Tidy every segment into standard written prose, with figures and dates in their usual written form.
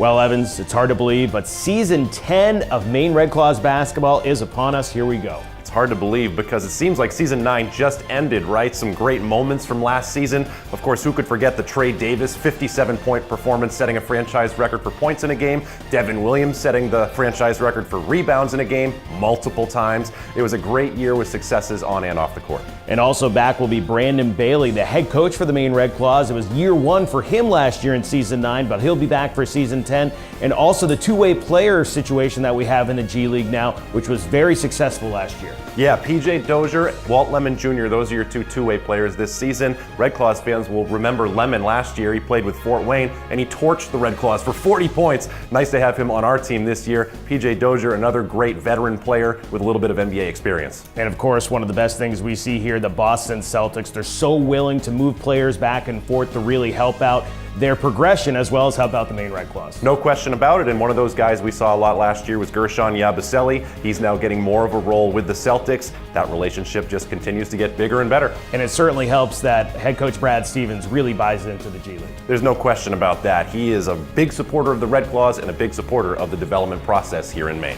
Well, Evans, it's hard to believe, but season 10 of Maine Red Claws basketball is upon us. Here we go. It's hard to believe because it seems like season 9 just ended, right? Some great moments from last season. Of course, who could forget the Trey Davis 57-point performance, setting a franchise record for points in a game. Devin Williams setting the franchise record for rebounds in a game multiple times. It was a great year with successes on and off the court. And also back will be Brandon Bailey, the head coach for the Maine Red Claws. It was year 1 for him last year in season 9, but he'll be back for season 10. And also the two-way player situation that we have in the G League now, which was very successful last year. Yeah, PJ Dozier, Walt Lemon Jr., those are your two-way players this season. Red Claws fans will remember Lemon last year. He played with Fort Wayne, and he torched the Red Claws for 40 points. Nice to have him on our team this year. PJ Dozier, another great veteran player with a little bit of NBA experience. And of course, one of the best things we see here, the Boston Celtics, they're so willing to move players back and forth to really help out their progression as well as help out the Maine Red Claws. No question about it, and one of those guys we saw a lot last year was Gershon Yabusele. He's now getting more of a role with the Celtics. That relationship just continues to get bigger and better. And it certainly helps that head coach Brad Stevens really buys into the G League. There's no question about that. He is a big supporter of the Red Claws and a big supporter of the development process here in Maine.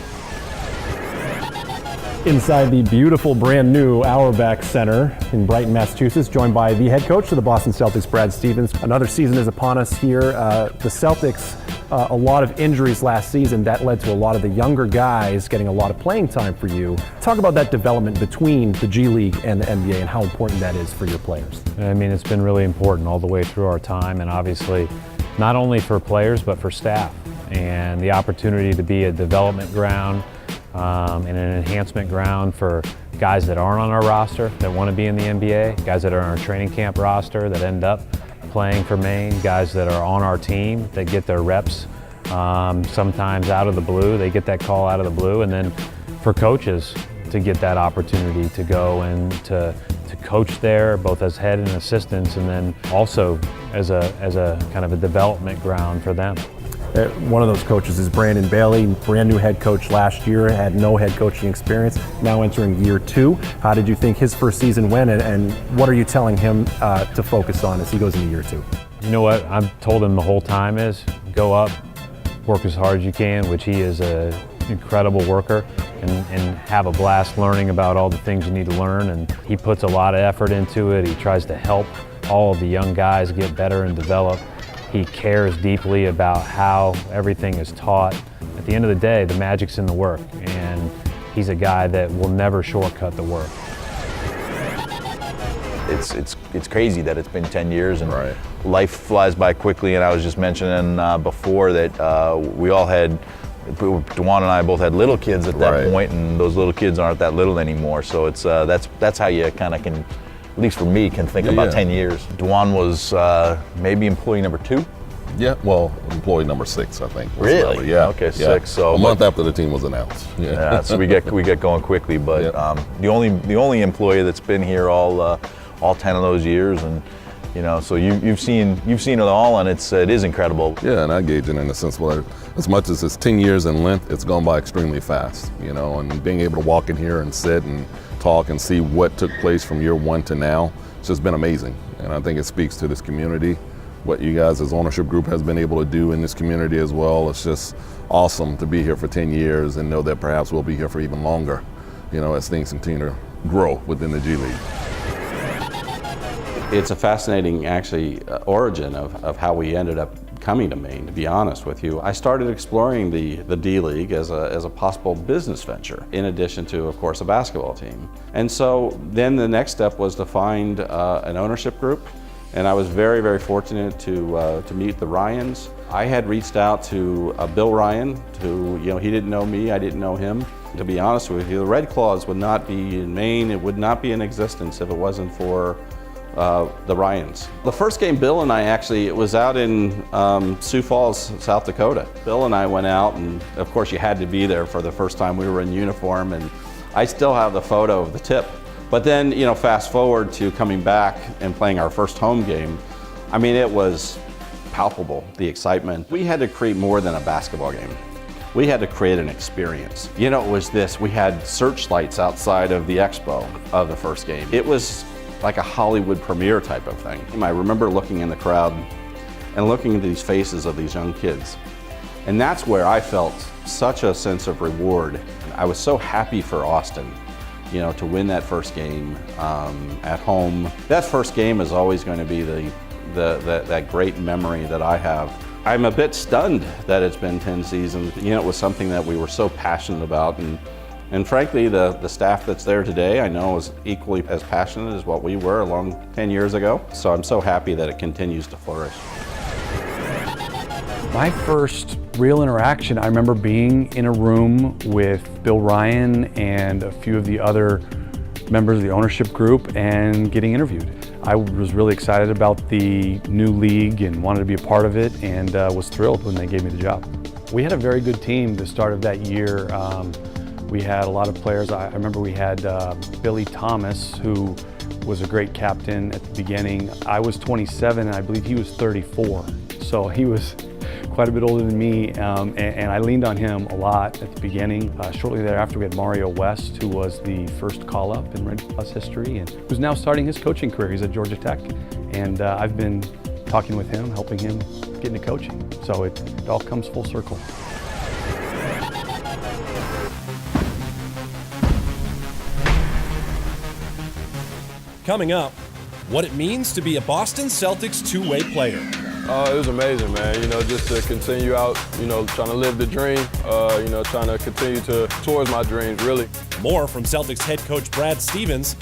Inside the beautiful brand new Auerbach Center in Brighton, Massachusetts, joined by the head coach of the Boston Celtics, Brad Stevens. Another season is upon us here. The Celtics, a lot of injuries last season. That led to a lot of the younger guys getting a lot of playing time for you. Talk about that development between the G League and the NBA and how important that is for your players. I mean, it's been really important all the way through our time, and obviously not only for players but for staff. And the opportunity to be a development ground and an enhancement ground for guys that aren't on our roster that want to be in the NBA, guys that are on our training camp roster that end up playing for Maine, guys that are on our team that get their reps sometimes out of the blue. They get that call out of the blue, and then for coaches to get that opportunity to go and to coach there, both as head and assistants, and then also as a kind of a development ground for them. One of those coaches is Brandon Bailey, brand new head coach last year, had no head coaching experience, now entering year 2. How did you think his first season went, and what are you telling him to focus on as he goes into year 2? You know what I've told him the whole time is go up, work as hard as you can, which he is an incredible worker, and have a blast learning about all the things you need to learn. And he puts a lot of effort into it. He tries to help all of the young guys get better and develop. He cares deeply about how everything is taught. At the end of the day, the magic's in the work, and he's a guy that will never shortcut the work. It's crazy that it's been 10 years and right. Life flies by quickly. And I was just mentioning before that we all had, Dewan and I both had little kids at that right. point, and those little kids aren't that little anymore. So it's that's how you kind of can, at least for me, can think about 10 years. Dewan was maybe employee number 2. Yeah, well, employee number 6, I think. Really? Yeah. Okay, 6. So a month after the team was announced. Yeah. So we get going quickly, but the only employee that's been here all 10 of those years, and you know, so you've seen it all, and it is incredible. Yeah, and I gauge it in the sense where, as much as it's 10 years in length, it's gone by extremely fast. You know, and being able to walk in here and sit and talk and see what took place from year 1 to now, it's just been amazing. And I think it speaks to this community, what you guys as ownership group has been able to do in this community as well. It's just awesome to be here for 10 years and know that perhaps we'll be here for even longer, you know, as things continue to grow within the G League. It's a fascinating, actually, origin of how we ended up coming to Maine, to be honest with you. I started exploring the D League as a possible business venture, in addition to, of course, a basketball team. And so then the next step was to find an ownership group, and I was very, very fortunate to meet the Ryans. I had reached out to Bill Ryan, who, you know, he didn't know me, I didn't know him. To be honest with you, the Red Claws would not be in Maine, it would not be in existence if it wasn't for the Ryans. The first game, Bill and I actually, it was out in Sioux Falls, South Dakota. Bill and I went out, and of course you had to be there for the first time. We were in uniform, and I still have the photo of the tip. But then, you know, fast forward to coming back and playing our first home game, I mean, it was palpable, the excitement. We had to create more than a basketball game. We had to create an experience. You know, it was this, we had searchlights outside of the expo of the first game. It was like a Hollywood premiere type of thing. I remember looking in the crowd and looking at these faces of these young kids And that's where I felt such a sense of reward. I was so happy for Austin, you know, to win that first game at home. That first game is always going to be that great memory that I have. I'm a bit stunned that it's been 10 seasons. You know, it was something that we were so passionate about, and frankly, the staff that's there today, I know, is equally as passionate as what we were along 10 years ago. So I'm so happy that it continues to flourish. My first real interaction, I remember being in a room with Bill Ryan and a few of the other members of the ownership group and getting interviewed. I was really excited about the new league and wanted to be a part of it, and was thrilled when they gave me the job. We had a very good team the start of that year. We had a lot of players. I remember we had Billy Thomas, who was a great captain at the beginning. I was 27 and I believe he was 34. So he was quite a bit older than me, and I leaned on him a lot at the beginning. Shortly thereafter, we had Mario West, who was the first call-up in Red Claws history, and who's now starting his coaching career. He's at Georgia Tech, and I've been talking with him, helping him get into coaching. So it all comes full circle. Coming up, what it means to be a Boston Celtics two-way player. It was amazing, man. You know, just to continue out, you know, trying to live the dream, you know, trying to continue towards my dreams, really. More from Celtics head coach Brad Stevens.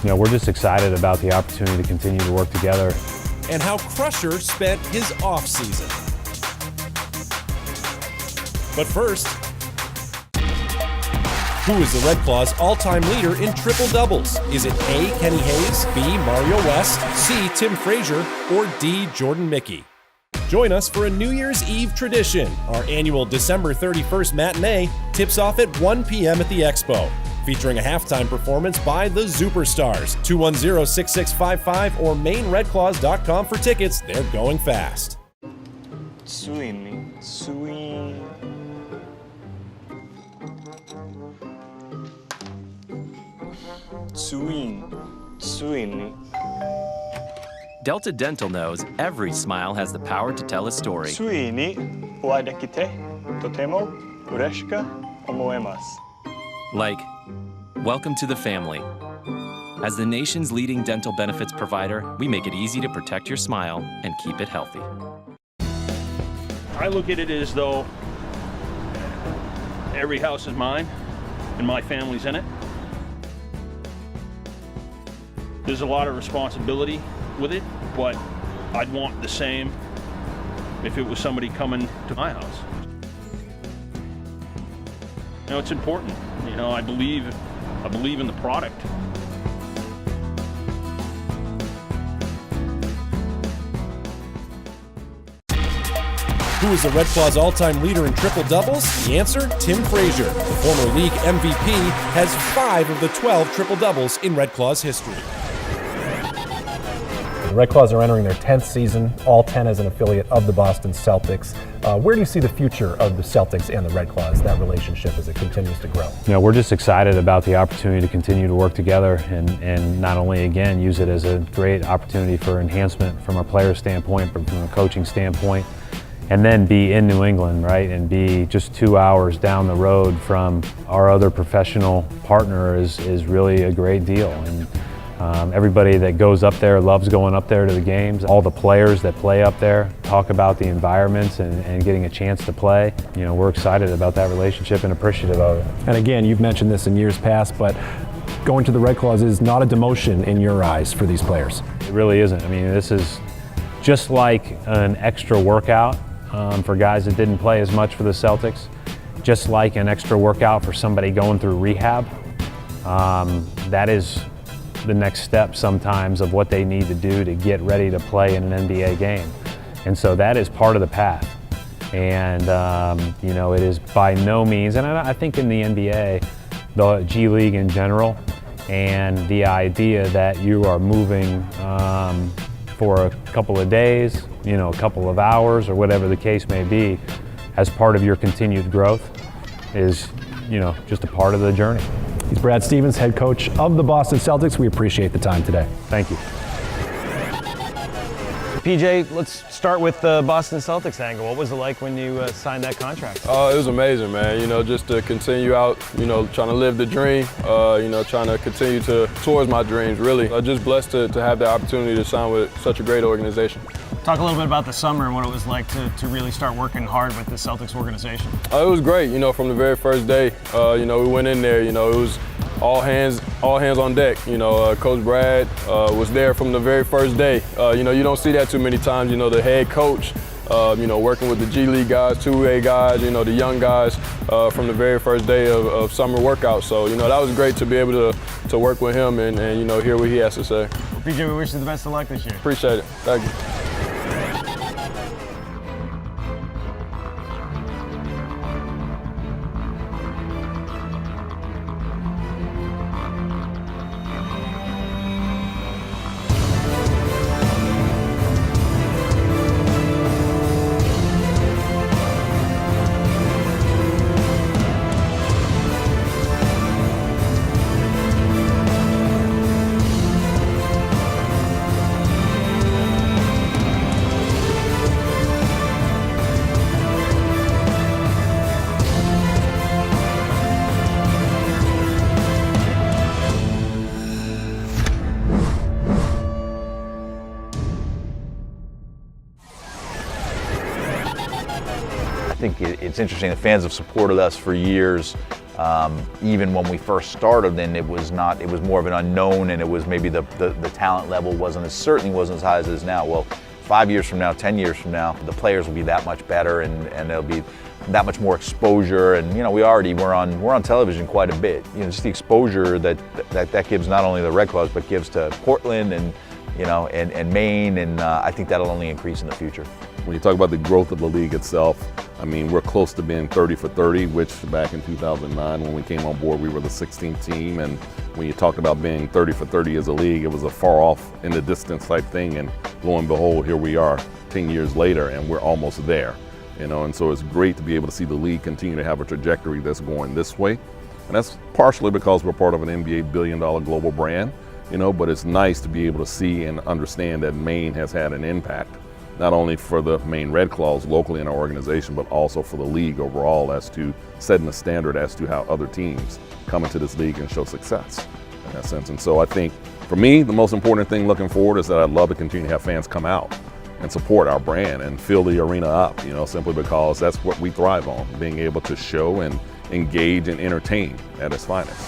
You know, we're just excited about the opportunity to continue to work together. And how Crusher spent his off-season. But first, who is the Red Claws' all-time leader in triple-doubles? Is it A, Kenny Hayes, B, Mario West, C, Tim Frazier, or D, Jordan Mickey? Join us for a New Year's Eve tradition. Our annual December 31st matinee tips off at 1 p.m. at the Expo, featuring a halftime performance by the Superstars. 210-6655 or mainredclaws.com for tickets. They're going fast. Swing. Delta Dental knows every smile has the power to tell a story. Like, welcome to the family. As the nation's leading dental benefits provider, we make it easy to protect your smile and keep it healthy. I look at it as though every house is mine and my family's in it. There's a lot of responsibility with it, but I'd want the same if it was somebody coming to my house. You know, it's important. You know, I believe in the product. Who is the Red Claws' all-time leader in triple-doubles? The answer, Tim Frazier. The former league MVP has 5 of the 12 triple-doubles in Red Claws history. The Red Claws are entering their 10th season, all 10 as an affiliate of the Boston Celtics. Where do you see the future of the Celtics and the Red Claws, that relationship, as it continues to grow? You know, we're just excited about the opportunity to continue to work together and not only, again, use it as a great opportunity for enhancement from a player standpoint, but from a coaching standpoint, and then be in New England, right, and be just 2 hours down the road from our other professional partner is really a great deal. And everybody that goes up there loves going up there to the games. All the players that play up there talk about the environments and getting a chance to play. You know, we're excited about that relationship and appreciative of it. And again, you've mentioned this in years past, but going to the Red Claws is not a demotion in your eyes for these players. It really isn't. I mean, this is just like an extra workout for guys that didn't play as much for the Celtics, just like an extra workout for somebody going through rehab. That is the next step sometimes of what they need to do to get ready to play in an NBA game. And so that is part of the path. And, you know, it is by no means, and I think in the NBA, the G League in general, and the idea that you are moving for a couple of days, you know, a couple of hours, or whatever the case may be, as part of your continued growth is, you know, just a part of the journey. He's Brad Stevens, head coach of the Boston Celtics. We appreciate the time today. Thank you. PJ, let's start with the Boston Celtics angle. What was it like when you signed that contract? It was amazing, man. You know, just to continue out, you know, trying to live the dream, you know, trying to continue towards my dreams, really. I'm just blessed to have the opportunity to sign with such a great organization. Talk a little bit about the summer and what it was like to really start working hard with the Celtics organization. It was great, you know, from the very first day. You know, we went in there, you know, it was all hands on deck. You know, Coach Brad was there from the very first day. You know, you don't see that too many times. You know, the head coach, you know, working with the G League guys, two-way guys, you know, the young guys from the very first day of summer workouts. So, you know, that was great to be able to work with him and you know, hear what he has to say. PJ, we wish you the best of luck this year. Appreciate it. Thank you. I think it's interesting. The fans have supported us for years. Even when we first started, then it was more of an unknown, and it was maybe the talent level certainly wasn't as high as it is now. Well, 5 years from now, 10 years from now, the players will be that much better, and there'll be that much more exposure. And you know, we're on television quite a bit. You know, just the exposure that gives not only the Red Claws but gives to Portland and you know and Maine, and I think that'll only increase in the future. When you talk about the growth of the league itself, I mean, we're close to being 30 for 30, which back in 2009 when we came on board, we were the 16th team. And when you talked about being 30 for 30 as a league, it was a far off in the distance type thing. And lo and behold, here we are 10 years later, and we're almost there. You know, and so it's great to be able to see the league continue to have a trajectory that's going this way. And that's partially because we're part of an NBA billion-dollar global brand, you know, but it's nice to be able to see and understand that Maine has had an impact, not only for the Maine Red Claws locally in our organization, but also for the league overall as to setting a standard as to how other teams come into this league and show success in that sense. And so I think for me, the most important thing looking forward is that I'd love to continue to have fans come out and support our brand and fill the arena up, you know, simply because that's what we thrive on, being able to show and engage and entertain at its finest.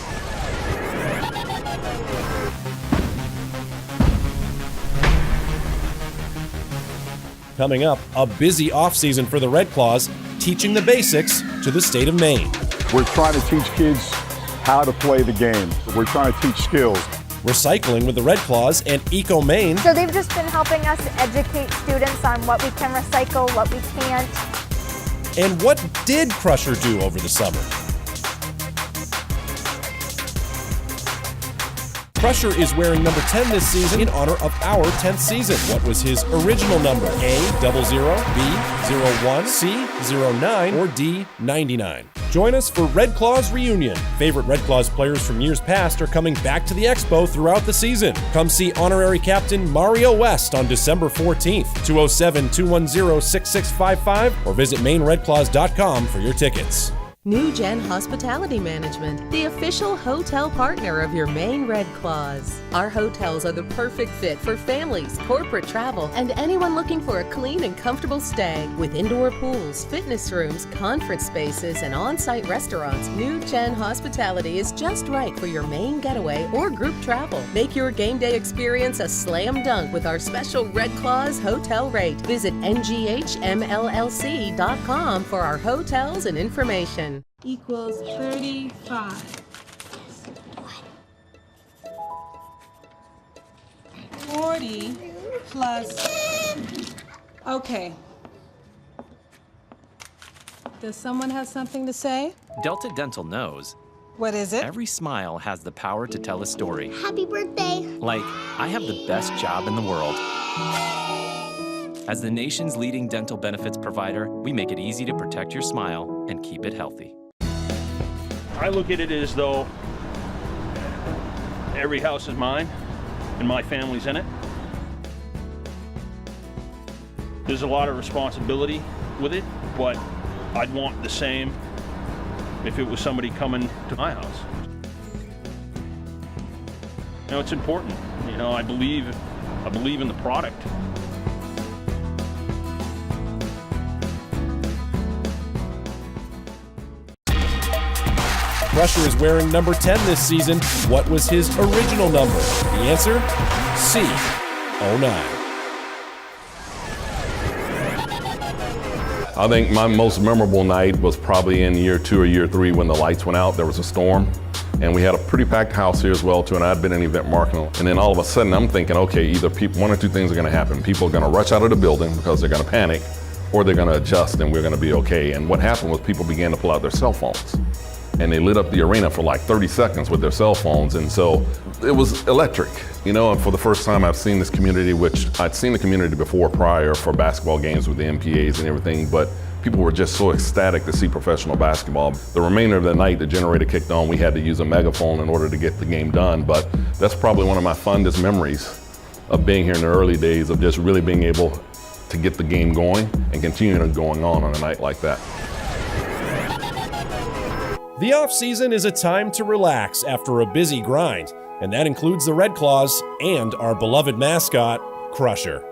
Coming up, a busy offseason for the Red Claws, teaching the basics to the state of Maine. We're trying to teach kids how to play the game. We're trying to teach skills. Recycling with the Red Claws and Eco Maine. So they've just been helping us educate students on what we can recycle, what we can't. And what did Crusher do over the summer? Crusher is wearing number 10 this season in honor of our 10th season. What was his original number? A, 00, B, 01, C, 09, or D, 99? Join us for Red Claws Reunion. Favorite Red Claws players from years past are coming back to the Expo throughout the season. Come see honorary captain Mario West on December 14th, 207-210-6655, or visit MaineRedClaws.com for your tickets. New Gen Hospitality Management, the official hotel partner of your Maine Red Claws. Our hotels are the perfect fit for families, corporate travel, and anyone looking for a clean and comfortable stay. With indoor pools, fitness rooms, conference spaces, and on-site restaurants, New Gen Hospitality is just right for your Maine getaway or group travel. Make your game day experience a slam dunk with our special Red Claws hotel rate. Visit NGHMLLC.com for our hotels and information. Equals 35. 40 plus. Okay. Does someone have something to say? Delta Dental knows. What is it? Every smile has the power to tell a story. Happy birthday. Like, I have the best job in the world. As the nation's leading dental benefits provider, we make it easy to protect your smile and keep it healthy. I look at it as though every house is mine and my family's in it. There's a lot of responsibility with it, but I'd want the same if it was somebody coming to my house. You know, it's important. You know, I believe in the product. Crusher is wearing number 10 this season. What was his original number? The answer? C, 09. I think my most memorable night was probably in year 2 or year 3 when the lights went out. There was a storm, and we had a pretty packed house here as well too, and I'd been in event marketing. And then all of a sudden I'm thinking, okay, either one or two things are gonna happen. People are gonna rush out of the building because they're gonna panic, or they're gonna adjust and we're gonna be okay. And what happened was people began to pull out their cell phones, and they lit up the arena for like 30 seconds with their cell phones. And so it was electric, you know, and for the first time I've seen this community, which I'd seen the community before prior for basketball games with the MPAs and everything, but people were just so ecstatic to see professional basketball. The remainder of the night, the generator kicked on. We had to use a megaphone in order to get the game done, but that's probably one of my fondest memories of being here in the early days, of just really being able to get the game going and continuing going on a night like that. The off-season is a time to relax after a busy grind, and that includes the Red Claws and our beloved mascot, Crusher.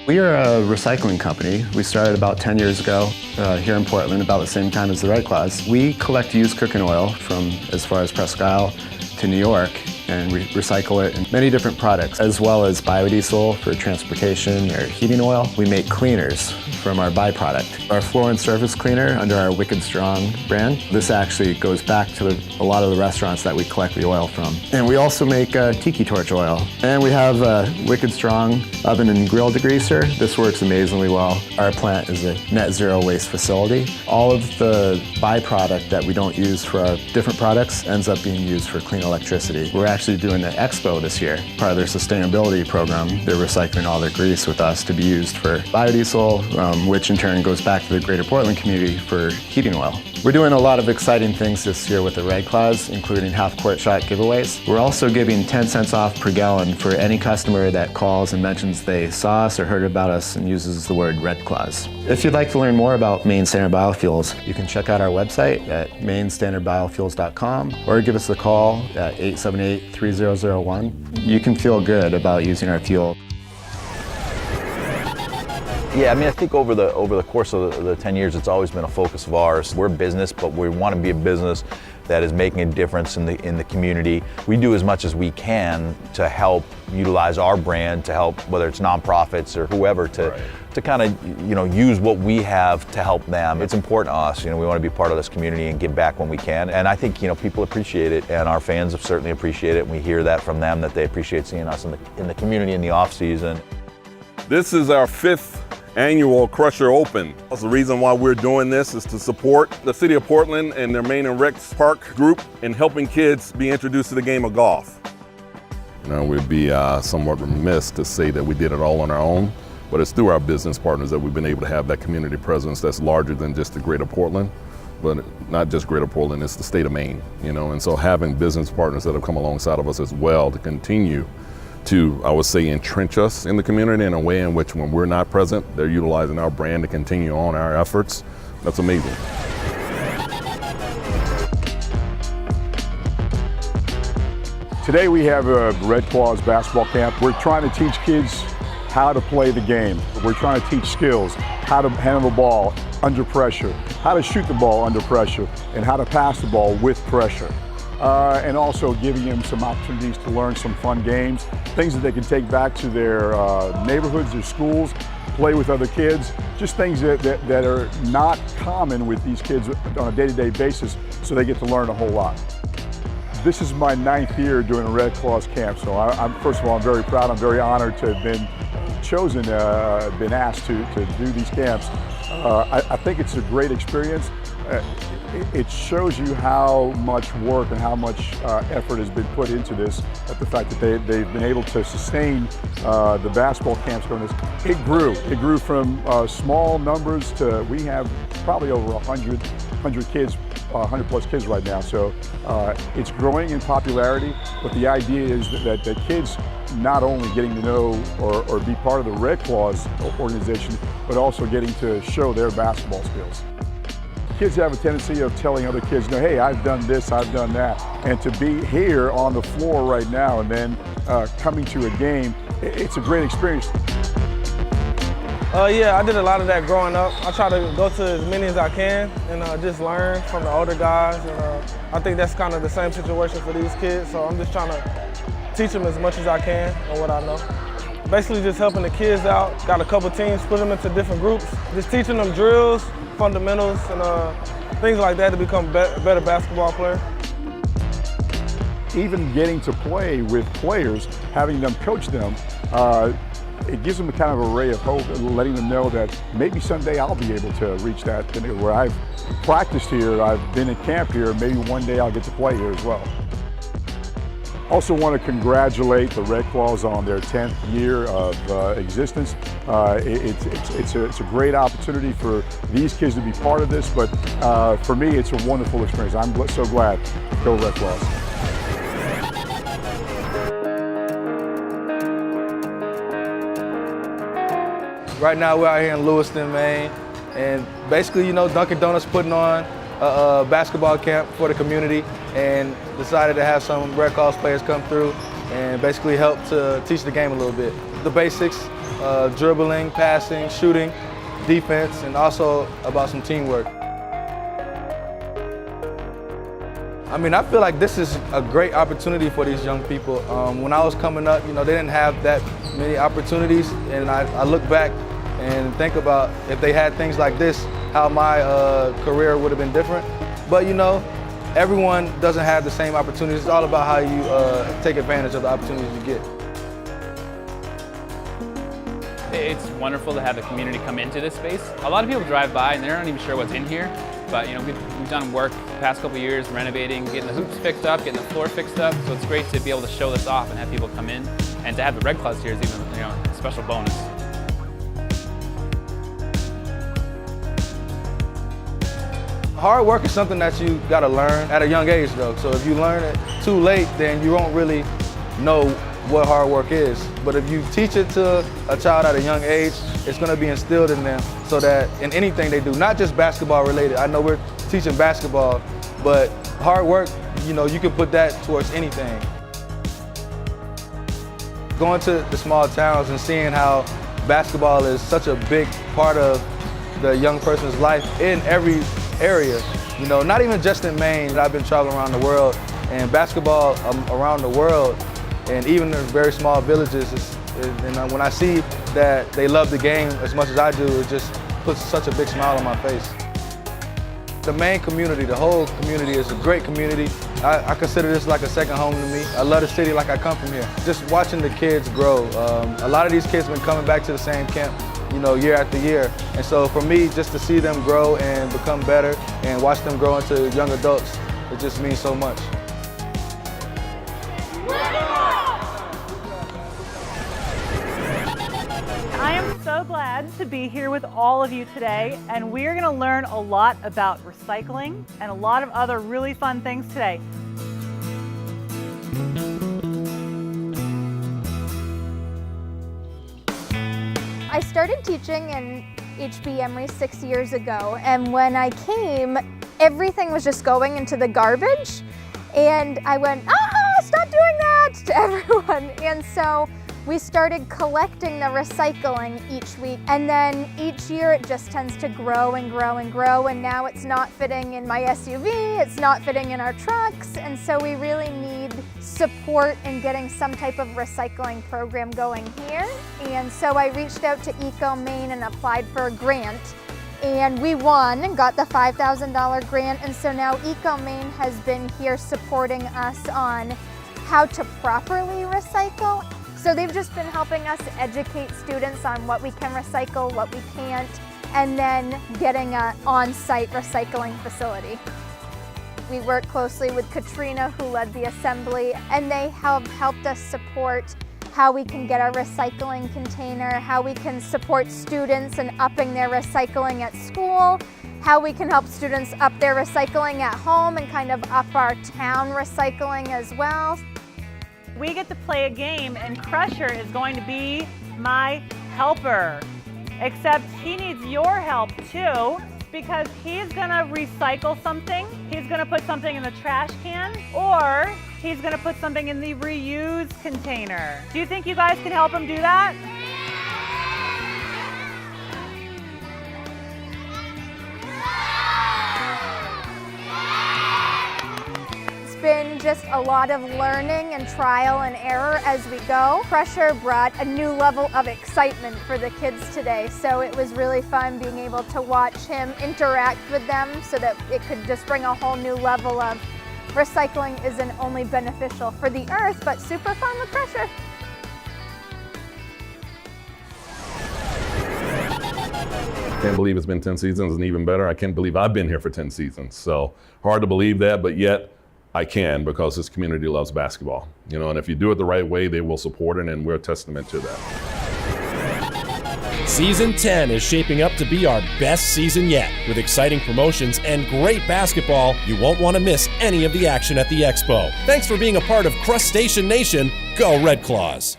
We are a recycling company. We started about 10 years ago here in Portland, about the same time as the Red Claws. We collect used cooking oil from as far as Presque Isle to New York, and we recycle it in many different products, as well as biodiesel for transportation or heating oil. We make cleaners from our byproduct. Our floor and surface cleaner under our Wicked Strong brand. This actually goes back to a lot of the restaurants that we collect the oil from. And we also make tiki torch oil. And we have Wicked Strong oven and grill degreaser. This works amazingly well. Our plant is a net zero waste facility. All of the byproduct that we don't use for our different products ends up being used for clean electricity. We're actually doing an expo this year. Part of their sustainability program, they're recycling all their grease with us to be used for biodiesel, which in turn goes back to the greater Portland community for heating oil. We're doing a lot of exciting things this year with the Red Claws, including half-quart shot giveaways. We're also giving 10 cents off per gallon for any customer that calls and mentions they saw us or heard about us and uses the word Red Claws. If you'd like to learn more about Maine Standard Biofuels, you can check out our website at mainstandardbiofuels.com or give us a call at 878-3001. You can feel good about using our fuel. Yeah, I mean, I think over the course of the 10 years, it's always been a focus of ours. We're a business, but we want to be a business that is making a difference in the community. We do as much as we can to help utilize our brand to help, whether it's nonprofits or whoever, to kind of, use what we have to help them. It's important to us. We want to be part of this community and give back when we can. And I think, people appreciate it, and our fans have certainly appreciated it. And we hear that from them, that they appreciate seeing us in the community in the off season. This is our 5th annual Crusher Open. The reason why we're doing this is to support the City of Portland and their Main and Rex Park group in helping kids be introduced to the game of golf. We'd be somewhat remiss to say that we did it all on our own, but it's through our business partners that we've been able to have that community presence that's larger than just the greater Portland, but not just greater Portland, it's the state of Maine, and so having business partners that have come alongside of us as well to continue to, I would say, entrench us in the community in a way in which when we're not present, they're utilizing our brand to continue on our efforts. That's amazing. Today we have a Red Claws basketball camp. We're trying to teach kids how to play the game. We're trying to teach skills, how to handle the ball under pressure, how to shoot the ball under pressure, and how to pass the ball with pressure. And also giving them some opportunities to learn some fun games, things that they can take back to their neighborhoods, their schools, play with other kids, just things that are not common with these kids on a day-to-day basis, so they get to learn a whole lot. This is my 9th year doing a Red Claws camp, so first of all, I'm very proud. I'm very honored to have been chosen, been asked to do these camps. I think it's a great experience. It shows you how much work and how much effort has been put into this, at the fact that they've been able to sustain the basketball camps during this. It grew from small numbers to, we have probably over 100 kids, 100 plus kids right now. So it's growing in popularity, but the idea is that the kids not only getting to know or be part of the Red Claws organization, but also getting to show their basketball skills. Kids have a tendency of telling other kids, no, hey, I've done this, I've done that. And to be here on the floor right now and then coming to a game, it's a great experience. Yeah, I did a lot of that growing up. I try to go to as many as I can and just learn from the older guys. And I think that's kind of the same situation for these kids. So I'm just trying to teach them as much as I can on what I know. Basically just helping the kids out. Got a couple teams, split them into different groups. Just teaching them drills, fundamentals, and things like that to become better basketball players. Even getting to play with players, having them coach them, it gives them a kind of a ray of hope, letting them know that maybe someday I'll be able to reach that, where I've practiced here, I've been at camp here, maybe one day I'll get to play here as well. Also want to congratulate the Red Claws on their 10th year of existence. It's a great opportunity for these kids to be part of this, but for me, it's a wonderful experience. I'm so glad. Go Red Claws. Right now we're out here in Lewiston, Maine, and basically, you know, Dunkin' Donuts putting on a basketball camp for the community and decided to have some Red Claws players come through and basically help to teach the game a little bit. The basics, dribbling, passing, shooting, defense, and also about some teamwork. I mean, I feel like this is a great opportunity for these young people. When I was coming up, you know, they didn't have that many opportunities, and I look back and think about if they had things like this, how my career would have been different. But you know, everyone doesn't have the same opportunities. It's all about how you take advantage of the opportunities you get. It's wonderful to have the community come into this space. A lot of people drive by and they're not even sure what's in here. But you know, we've done work the past couple of years renovating, getting the hoops fixed up, getting the floor fixed up. So it's great to be able to show this off and have people come in. And to have the Red Claws here is even, you know, a special bonus. Hard work is something that you gotta learn at a young age though. So if you learn it too late, then you won't really know what hard work is. But if you teach it to a child at a young age, it's gonna be instilled in them so that in anything they do, not just basketball related. I know we're teaching basketball, but hard work, you know, you can put that towards anything. Going to the small towns and seeing how basketball is such a big part of the young person's life in every area, you know, not even just in Maine. I've been traveling around the world, and basketball around the world, and even in very small villages, and when I see that they love the game as much as I do, it just puts such a big smile on my face. The Maine community, the whole community is a great community. I consider this like a second home to me. I love the city like I come from here. Just watching the kids grow. A lot of these kids have been coming back to the same camp, you know, year after year. And so for me, just to see them grow and become better and watch them grow into young adults, it just means so much. I am so glad to be here with all of you today, and we're going to learn a lot about recycling and a lot of other really fun things today. I started teaching in HB Emory 6 years ago, and when I came, everything was just going into the garbage, and I went, stop doing that to everyone. And so we started collecting the recycling each week, and then each year it just tends to grow and grow and grow, and now it's not fitting in my SUV, it's not fitting in our trucks, and so we really need support in getting some type of recycling program going here. And so I reached out to Eco Maine and applied for a grant, and we won and got the $5,000 grant, and so now Eco Maine has been here supporting us on how to properly recycle. So they've just been helping us educate students on what we can recycle, what we can't, and then getting an on-site recycling facility. We work closely with Katrina, who led the assembly, and they have helped us support how we can get our recycling container, how we can support students in upping their recycling at school, how we can help students up their recycling at home and kind of up our town recycling as well. We get to play a game, and Crusher is going to be my helper. Except he needs your help too, because he's gonna recycle something, he's gonna put something in the trash can, or he's gonna put something in the reuse container. Do you think you guys can help him do that? Been just a lot of learning and trial and error as we go. Crusher brought a new level of excitement for the kids today, so it was really fun being able to watch him interact with them so that it could just bring a whole new level of recycling isn't only beneficial for the earth, but super fun with Crusher. Can't believe it's been 10 seasons, and even better, I can't believe I've been here for 10 seasons. So hard to believe that, but yet I can, because this community loves basketball. You know, and if you do it the right way, they will support it, and we're a testament to that. Season 10 is shaping up to be our best season yet. With exciting promotions and great basketball, you won't want to miss any of the action at the Expo. Thanks for being a part of Crustacean Nation. Go Red Claws!